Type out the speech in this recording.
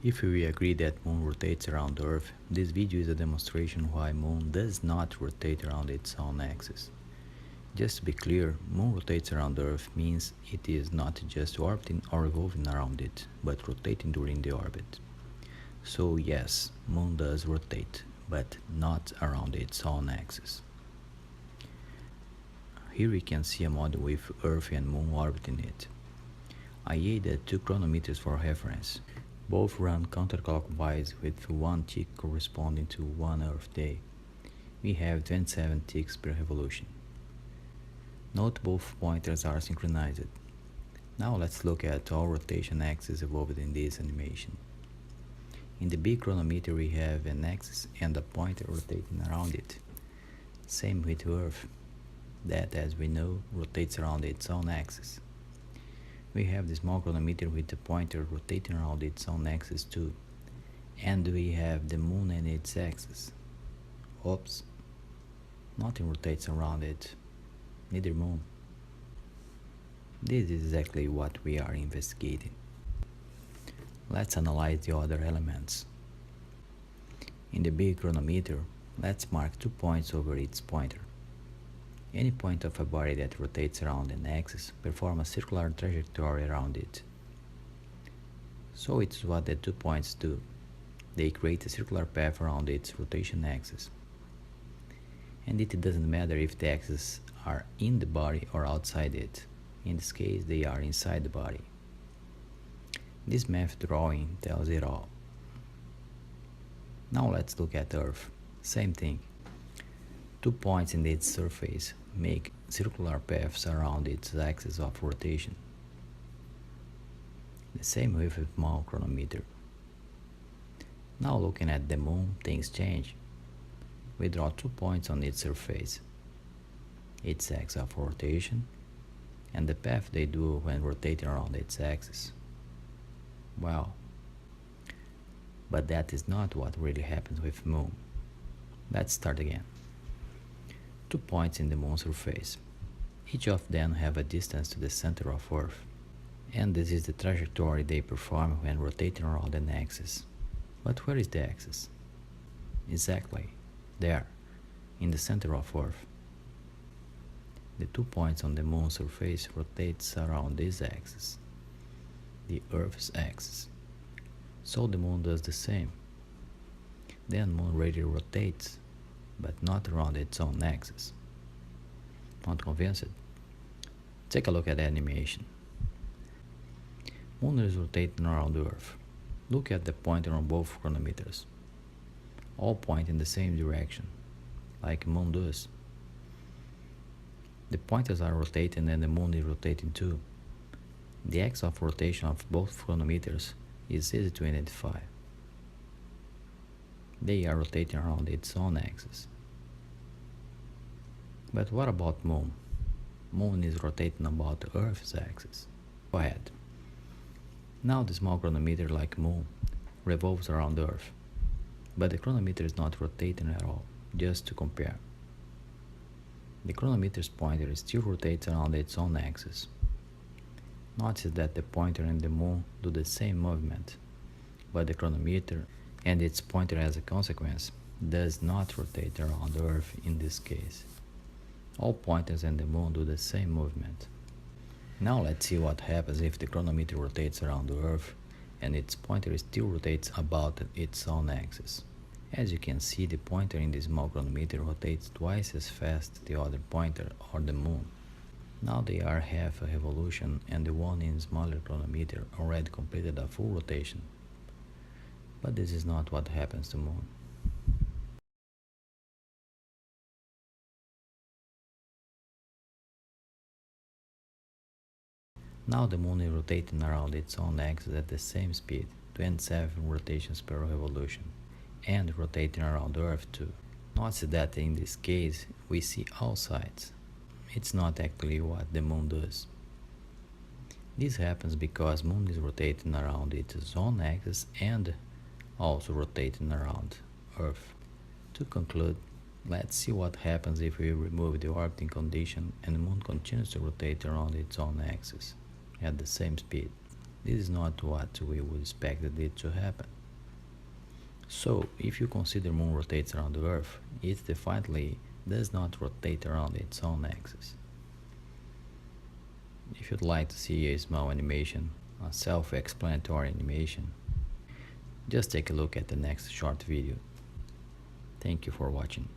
If we agree that Moon rotates around Earth, this video is a demonstration why Moon does not rotate around its own axis. Just to be clear, Moon rotates around Earth means it is not just orbiting or revolving around it, but rotating during the orbit. So yes, Moon does rotate, but not around its own axis. Here we can see a model with Earth and Moon orbiting it. I added two chronometers for reference. Both run counterclockwise with one tick corresponding to 1 Earth day. We have 27 ticks per revolution. Note both pointers are synchronized. Now let's look at all rotation axes involved in this animation. In the big chronometer we have an axis and a pointer rotating around it. Same with Earth, that as we know rotates around its own axis. We have the small chronometer with the pointer rotating around its own axis too. And we have the Moon and its axis. Oops, nothing rotates around it, neither Moon. This is exactly what we are investigating. Let's analyze the other elements. In the big chronometer, let's mark 2 points over its pointer. Any point of a body that rotates around an axis performs a circular trajectory around it. So it's what the 2 points do. They create a circular path around its rotation axis. And it doesn't matter if the axes are in the body or outside it. In this case, they are inside the body. This math drawing tells it all. Now let's look at Earth. Same thing. 2 points in its surface make circular paths around its axis of rotation. The same with a small chronometer. Now looking at the Moon, things change. We draw 2 points on its surface, its axis of rotation, and the path they do when rotating around its axis. Well, but that is not what really happens with Moon. Let's start again. 2 points in the Moon's surface. Each of them have a distance to the center of Earth, and this is the trajectory they perform when rotating around an axis. But where is the axis? Exactly, there, in the center of Earth. The 2 points on the Moon's surface rotates around this axis, the Earth's axis. So the Moon does the same. Then Moon really rotates, but not around its own axis. Not convinced? Take a look at the animation. Moon is rotating around Earth. Look at the pointer on both chronometers. All point in the same direction, like Moon does. The pointers are rotating and the Moon is rotating too. The axis of rotation of both chronometers is easy to identify. They are rotating around its own axis. But what about Moon? Moon is rotating about Earth's axis. Go ahead. Now the small chronometer, like Moon, revolves around Earth. But the chronometer is not rotating at all, just to compare. The chronometer's pointer still rotates around its own axis. Notice that the pointer and the Moon do the same movement, but the chronometer and its pointer as a consequence does not rotate around Earth in this case. All pointers and the Moon do the same movement. Now let's see what happens if the chronometer rotates around the Earth and its pointer still rotates about its own axis. As you can see, the pointer in the small chronometer rotates twice as fast the other pointer or the Moon. Now they are half a revolution and the one in smaller chronometer already completed a full rotation. But this is not what happens to Moon. Now the Moon is rotating around its own axis at the same speed, 27 rotations per revolution, and rotating around Earth too. Notice that in this case we see all sides. It's not actually what the Moon does. This happens because Moon is rotating around its own axis and also rotating around Earth. To conclude, let's see what happens if we remove the orbiting condition and the Moon continues to rotate around its own axis at the same speed. This is not what we would expect it to happen. So, if you consider Moon rotates around the Earth, it definitely does not rotate around its own axis. If you'd like to see a small animation, a self-explanatory animation, just take a look at the next short video. Thank you for watching.